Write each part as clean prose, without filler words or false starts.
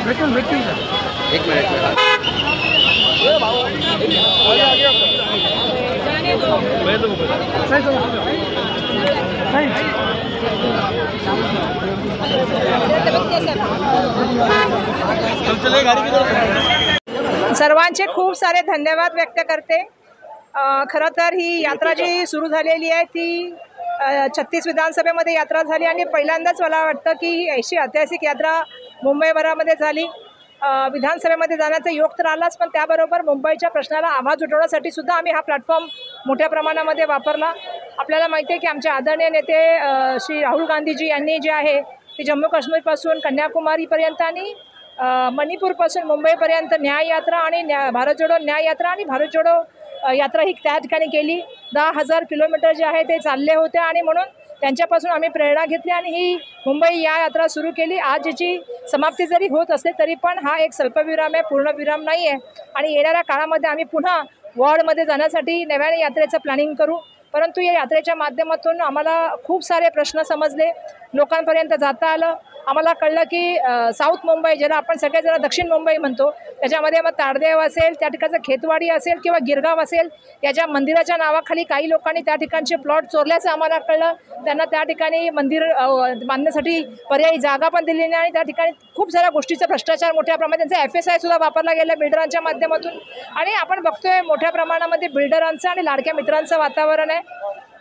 एक मिनट सर्वांचे खूप सारे धन्यवाद व्यक्त करते। खरं तर ही यात्रा जी सुरू झालेली आहे ती 36 विधानसभेमध्ये यात्रा झाली आणि पहिल्यांदाच मला वाटतं की ही अशी ऐतिहासिक यात्रा मुंबईभरामध्ये झाली। विधानसभेमध्ये जाण्याचा योग तर आलाच, पण त्याबरोबर मुंबईच्या प्रश्नाला आवाज उठवण्यासाठी सुद्धा आम्ही हा प्लॅटफॉर्म मोठ्या प्रमाणामध्ये वापरला। आपल्याला माहिती आहे की आमचे आदरणीय नेते श्री राहुल गांधीजी यांनी जे आहे ते जम्मू काश्मीरपासून कन्याकुमारीपर्यंत आणि मणिपूरपासून मुंबईपर्यंत न्याय यात्रा आणि भारत जोडो न्याय यात्रा आणि भारत जोडो यात्रा ही त्या ठिकाणी केली। 10,000 किलोमीटर जे आहे ते चालले होते आणि म्हणून त्यांच्यापासून आम्ही प्रेरणा घेतली आणि ही मुंबई या यात्रा सुरू केली। आज याची समाप्ती जरी होत असते तरी पण हा एक स्वल्पविराम आहे, पूर्णविराम नाही आहे आणि येणाऱ्या काळामध्ये आम्ही पुन्हा वॉर्डमध्ये जाण्यासाठी नव्याने यात्रेचं प्लॅनिंग करू। परंतु या यात्रेच्या माध्यमातून आम्हाला खूप सारे प्रश्न समजले, लोकांपर्यंत जाता आलं। आम्हाला कळलं की साऊथ मुंबई ज्याला आपण सगळेजण दक्षिण मुंबई म्हणतो त्याच्यामध्ये मग ताडदेव असेल, त्या ठिकाणचं खेतवाडी असेल किंवा गिरगाव असेल, याच्या मंदिराच्या नावाखाली काही लोकांनी त्या ठिकाणचे प्लॉट चोरल्याचं आम्हाला कळलं। त्यांना त्या ठिकाणी मंदिर बांधण्यासाठी पर्यायी जागा पण दिली नाही आणि त्या ठिकाणी खूप साऱ्या गोष्टीचा भ्रष्टाचार मोठ्या प्रमाणात, त्यांचा FSI सुद्धा वापरला गेला बिल्डरांच्या माध्यमातून आणि आपण बघतोय मोठ्या प्रमाणामध्ये बिल्डरांचं आणि लाडक्या मित्रांचं वातावरण आहे।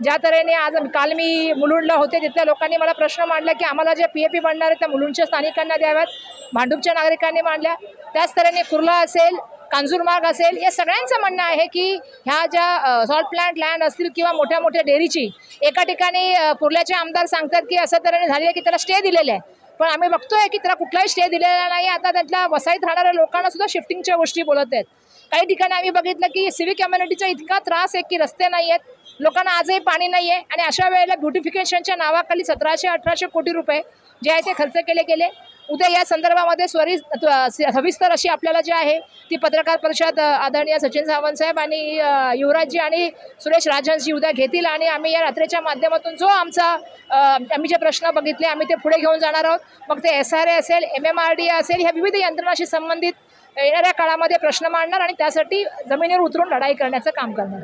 ज्या तऱ्हेने आज काल मी मुलुंडला होते, तिथल्या लोकांनी मला प्रश्न मांडला की आम्हाला जे PAP बनणार आहे त्या मुलुंडच्या स्थानिकांना द्याव्यात, भांडूपच्या नागरिकांनी मांडल्या। त्याच तऱ्हेने कुर्ला असेल, कांजूरमार्ग असेल, या सगळ्यांचं म्हणणं आहे की ह्या ज्या सॉल्ट प्लांट लँड असतील किंवा मोठ्या मोठ्या डेअरीची एका ठिकाणी कुर्ल्याचे आमदार सांगतात की असं तऱ्हेने झाले की त्याला स्टे दिलेले आहे, पण आम्ही बघतोय की त्याला कुठलाही स्टे दिलेला नाही। आता त्यातल्या वसाईत राहणाऱ्या लोकांना सुद्धा शिफ्टिंगच्या गोष्टी बोलत आहेत। काही ठिकाणी आम्ही बघितलं की सिव्हिक कम्युनिटीचा इतका त्रास आहे की रस्ते नाही आहेत, लोकांना आजही पाणी नाही आहे आणि अशा वेळेला ब्युटिफिकेशनच्या नावाखाली 1700-1800 कोटी रुपये जे आहे ते खर्च केले गेले। उद्या या संदर्भामध्ये सविस्तर अशी आपल्याला जी आहे ती पत्रकार परिषद आदरणीय सचिन सावंत साहेब आणि युवराजजी आणि सुरेश राजहंसजी उद्या घेतील आणि आम्ही या यात्रेच्या माध्यमातून जो आम्ही जे प्रश्न बघितले आम्ही ते पुढे घेऊन जाणार आहोत। मग ते SRA असेल, MMRDA असेल, ह्या विविध यंत्रणाशी संबंधित येणाऱ्या काळामध्ये प्रश्न मांडणार आणि त्यासाठी जमिनीवर उतरून लढाई करण्याचं काम करणार।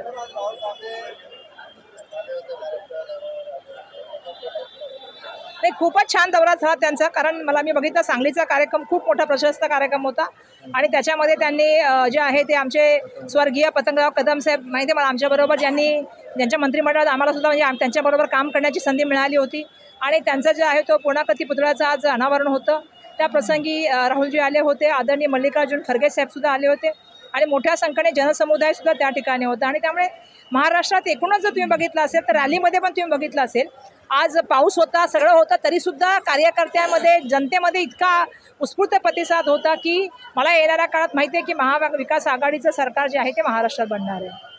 नाही, खूपच छान दौरा झाला त्यांचा, कारण मी बघितलं सांगलीचा कार्यक्रम खूप मोठा प्रशस्त कार्यक्रम होता आणि त्याच्यामध्ये त्यांनी जे आहे ते आमचे स्वर्गीय पतंगराव कदम साहेब माहिती मला आमच्याबरोबर ज्यांच्या मंत्रिमंडळात आम्हाला सुद्धा म्हणजे त्यांच्याबरोबर काम करण्याची संधी मिळाली होती आणि त्यांचं जे आहे तो पूर्णाकृती पुतळ्याचं आज अनावरण होतं। त्या प्रसंगी राहुलजी आले होते, आदरणीय मल्लिकार्जुन खरगे साहेबसुद्धा आले होते आणि मोठ्या संख्येने जनसमुदायसुद्धा त्या ठिकाणी होता आणि त्यामुळे महाराष्ट्रात एकूणच जर तुम्ही बघितलं असेल तर रॅलीमध्ये पण तुम्ही बघितलं असेल, आज पाऊस होता, सगळं होतं, तरीसुद्धा कार्यकर्त्यामध्ये जनतेमध्ये इतका उत्स्फूर्त प्रतिसाद होता की मला येणाऱ्या काळात माहिती आहे की महाविकास आघाडीचं सरकार जे आहे ते महाराष्ट्रात बनणार आहे।